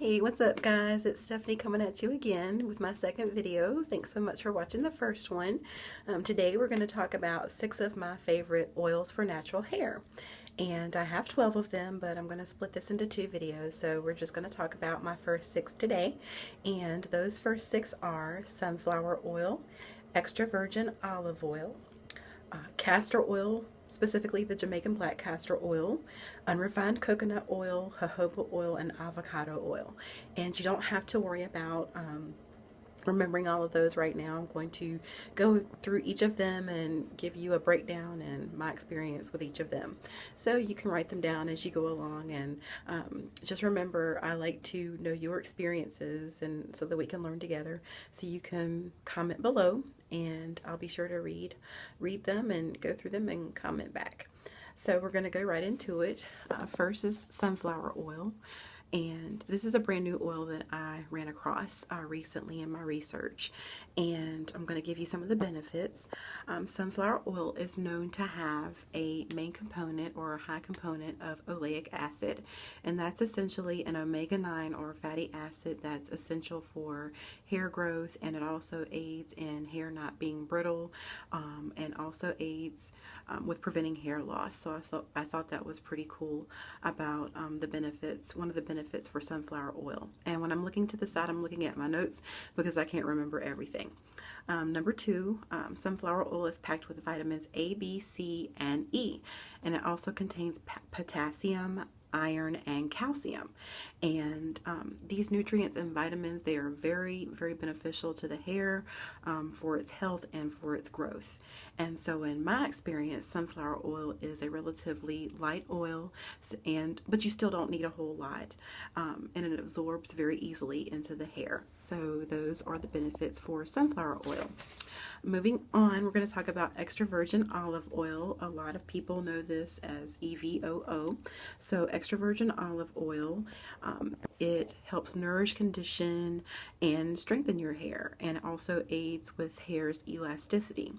Hey, what's up guys? It's Stephanie coming at you again with my second video. Thanks so much for watching the first one. Today we're going to talk about 6 of my favorite oils for natural hair. And I have 12 of them, but I'm going to split this into 2 videos. So we're just going to talk about my first 6 today. And those first 6 are sunflower oil, extra virgin olive oil, castor oil, specifically the Jamaican Black Castor Oil, Unrefined Coconut Oil, Jojoba Oil, and Avocado Oil. And you don't have to worry about remembering all of those right now. I'm going to go through each of them and give you a breakdown and my experience with each of them. So you can write them down as you go along, and just remember, I like to know your experiences and so that we can learn together. So you can comment below and I'll be sure to read them and go through them and comment back. So we're going to go right into it. First is sunflower oil. And this is a brand new oil that I ran across recently in my research, and I'm going to give you some of the benefits. Sunflower oil is known to have a main component or a high component of oleic acid, and that's essentially an omega-9 or fatty acid that's essential for hair growth, and it also aids in hair not being brittle, and also aids with preventing hair loss. So I thought that was pretty cool about the benefits. One of the benefits for sunflower oil. And when I'm looking to the side, I'm looking at my notes because I can't remember everything. Number 2, sunflower oil is packed with vitamins A, B, C, and E, and it also contains potassium, iron, and calcium. And these nutrients and vitamins, they are very, very beneficial to the hair for its health and for its growth. And so in my experience, sunflower oil is a relatively light oil, but you still don't need a whole lot, and it absorbs very easily into the hair. So those are the benefits for sunflower oil. Moving on, we're going to talk about extra virgin olive oil. A lot of people know this as EVOO. So extra virgin olive oil, it helps nourish, condition, and strengthen your hair, and also aids with hair's elasticity.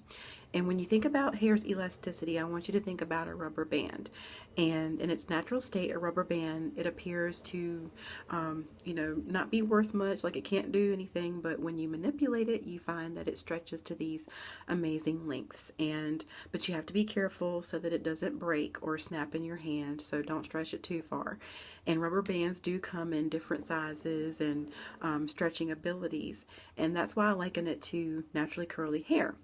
And when you think about hair's elasticity, I want you to think about a rubber band. And in its natural state, a rubber band, it appears to, not be worth much, like it can't do anything, but when you manipulate it, you find that it stretches to these amazing lengths. But you have to be careful so that it doesn't break or snap in your hand, so don't stretch it too far. And rubber bands do come in different sizes and stretching abilities, and that's why I liken it to naturally curly hair,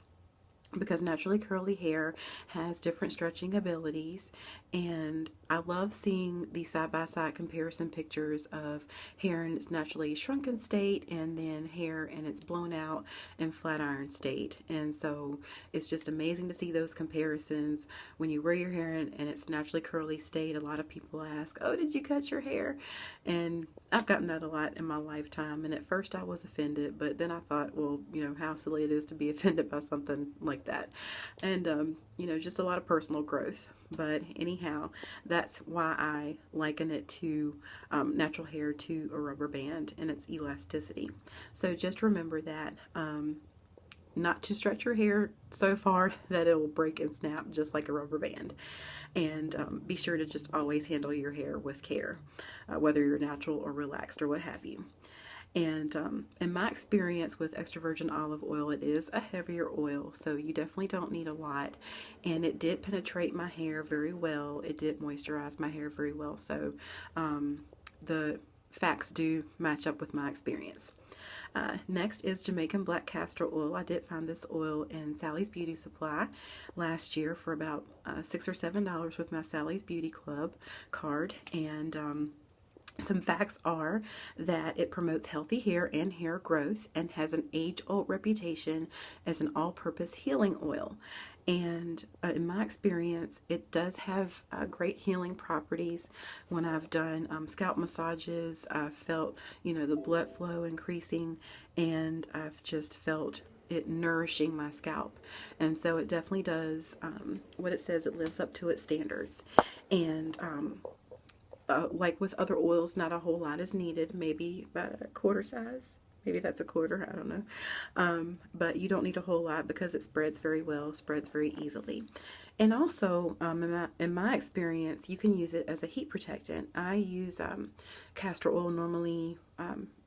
because naturally curly hair has different stretching abilities. And I love seeing the side-by-side comparison pictures of hair in its naturally shrunken state and then hair in its blown out and flat iron state. And so it's just amazing to see those comparisons. When you wear your hair in its naturally curly state, a lot of people ask, oh, did you cut your hair? And I've gotten that a lot in my lifetime, and at first I was offended, but then I thought, well, how silly it is to be offended by something like that. And just a lot of personal growth. But anyhow, that's why I liken it to natural hair to a rubber band and its elasticity. So just remember that, not to stretch your hair so far that it will break and snap just like a rubber band. And be sure to just always handle your hair with care, whether you're natural or relaxed or what have you. And in my experience with extra virgin olive oil, it is a heavier oil, so you definitely don't need a lot. And it did penetrate my hair very well. It did moisturize my hair very well. So the facts do match up with my experience. Next is Jamaican Black Castor Oil. I did find this oil in Sally's Beauty Supply last year for about $6 or $7 with my Sally's Beauty Club card. And some facts are that it promotes healthy hair and hair growth and has an age-old reputation as an all-purpose healing oil. And in my experience, it does have great healing properties. When I've done scalp massages, I've felt, the blood flow increasing, and I've just felt it nourishing my scalp. And so it definitely does what it says. It lives up to its standards. And like with other oils, not a whole lot is needed, maybe about a quarter size Maybe that's a quarter, I don't know. But you don't need a whole lot because it spreads very well, spreads very easily. And also, in my experience, you can use it as a heat protectant. I use castor oil normally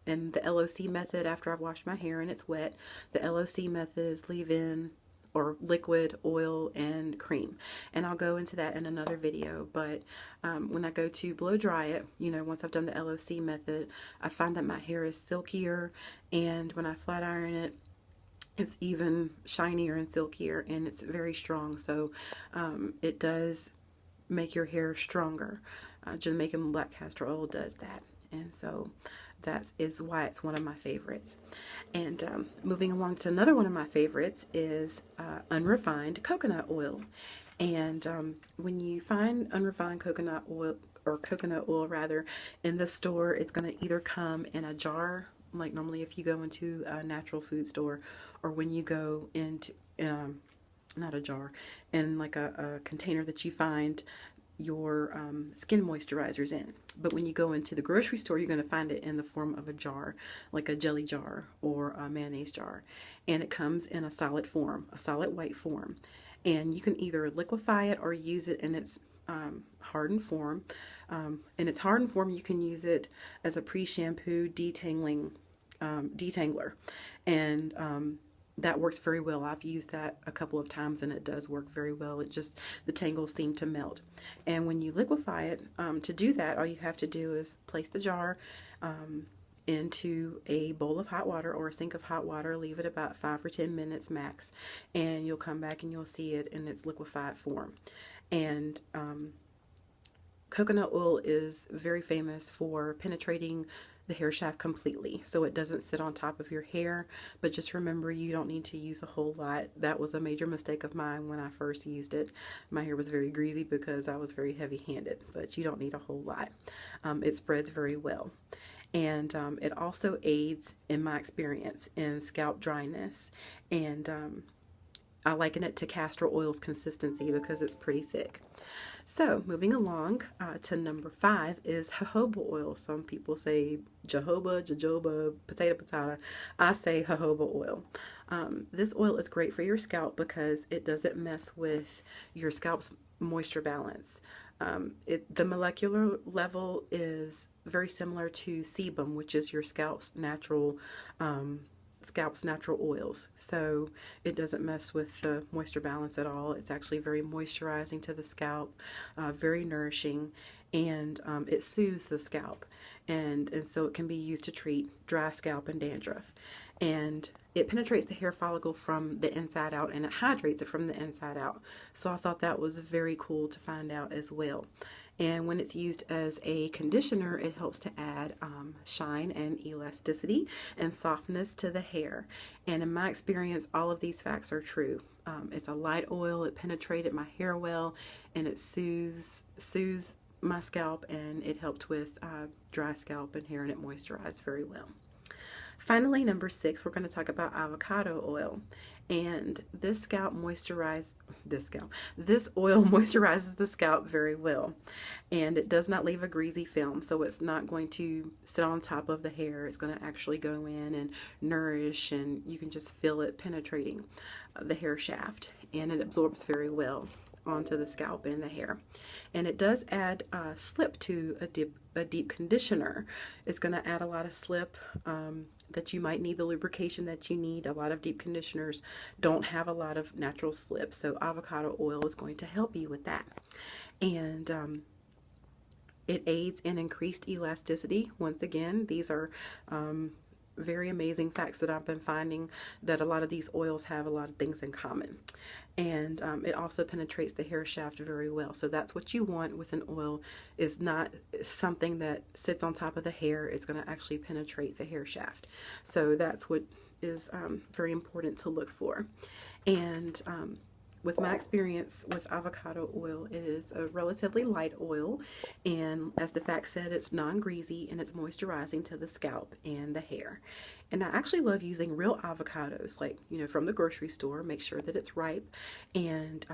in the LOC method after I've washed my hair and it's wet. The LOC method is leave-in or liquid, oil, and cream. And I'll go into that in another video. But when I go to blow dry it, you know, once I've done the LOC method, I find that my hair is silkier, and when I flat iron it, it's even shinier and silkier, and it's very strong. So it does make your hair stronger. Jamaican Black Castor Oil does that. And so that is why it's one of my favorites. And moving along to another one of my favorites is Unrefined Coconut Oil. And when you find unrefined coconut oil, or coconut oil rather, in the store, it's going to either come in a jar, like normally if you go into a natural food store, or when you go into, not a jar, in like a container that you find your skin moisturizers in. But when you go into the grocery store, you're going to find it in the form of a jar, like a jelly jar or a mayonnaise jar. And it comes in a solid form, a solid white form. And you can either liquefy it or use it in its hardened form. In its hardened form, you can use it as a pre-shampoo detangling detangler. And that works very well. I've used that a couple of times and it does work very well. It just, the tangles seem to melt. And when you liquefy it, to do that, all you have to do is place the jar into a bowl of hot water or a sink of hot water, leave it about 5 or 10 minutes max, and you'll come back and you'll see it in its liquefied form. And coconut oil is very famous for penetrating the hair shaft completely, so it doesn't sit on top of your hair. But just remember, you don't need to use a whole lot. That was a major mistake of mine when I first used it. My hair was very greasy because I was very heavy-handed, but you don't need a whole lot. It spreads very well. And it also aids, in my experience, in scalp dryness. And I liken it to castor oil's consistency because it's pretty thick. So moving along to number 5 is jojoba oil. Some people say jojoba, potato. I say jojoba oil. This oil is great for your scalp because it doesn't mess with your scalp's moisture balance. The molecular level is very similar to sebum, which is your scalp's natural oils. So it doesn't mess with the moisture balance at all. It's actually very moisturizing to the scalp, very nourishing, and it soothes the scalp. And so it can be used to treat dry scalp and dandruff. And it penetrates the hair follicle from the inside out, and it hydrates it from the inside out. So I thought that was very cool to find out as well. And when it's used as a conditioner, it helps to add shine and elasticity and softness to the hair. And in my experience, all of these facts are true. It's a light oil, it penetrated my hair well, and it soothes my scalp, and it helped with dry scalp and hair, and it moisturized very well. Finally, number 6, we're going to talk about avocado oil. And this oil moisturizes the scalp very well. And it does not leave a greasy film, so it's not going to sit on top of the hair. It's going to actually go in and nourish, and you can just feel it penetrating the hair shaft. And it absorbs very well onto the scalp and the hair. And it does add slip to a deep conditioner. It's going to add a lot of slip that you might need, the lubrication that you need. A lot of deep conditioners don't have a lot of natural slip, so avocado oil is going to help you with that. And it aids in increased elasticity. Once again, these are very amazing facts that I've been finding, that a lot of these oils have a lot of things in common. And it also penetrates the hair shaft very well. So that's what you want with an oil, is not something that sits on top of the hair. It's going to actually penetrate the hair shaft. So that's what is very important to look for. And with my experience with avocado oil, it is a relatively light oil, and as the fact said, it's non-greasy and it's moisturizing to the scalp and the hair. And I actually love using real avocados, like, you know, from the grocery store. Make sure that it's ripe, and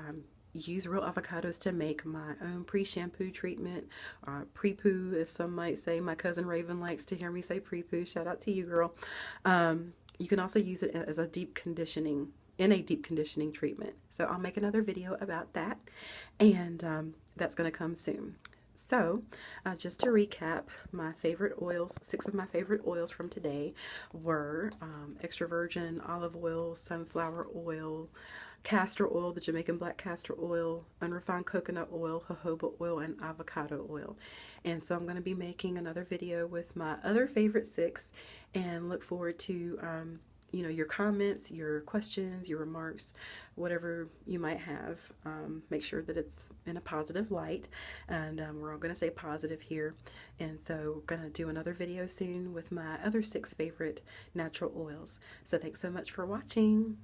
use real avocados to make my own pre-shampoo treatment, pre-poo as some might say. My cousin Raven likes to hear me say pre-poo. Shout out to you, girl. You can also use it as a deep conditioning treatment. So I'll make another video about that, and that's going to come soon. So, just to recap, my favorite oils, 6 of my favorite oils from today were extra virgin olive oil, sunflower oil, castor oil, the Jamaican Black Castor Oil, unrefined coconut oil, jojoba oil, and avocado oil. And so I'm going to be making another video with my other favorite 6, and look forward to your comments, your questions, your remarks, whatever you might have. Make sure that it's in a positive light, and we're all going to say positive here. And so we're going to do another video soon with my other 6 favorite natural oils. So thanks so much for watching.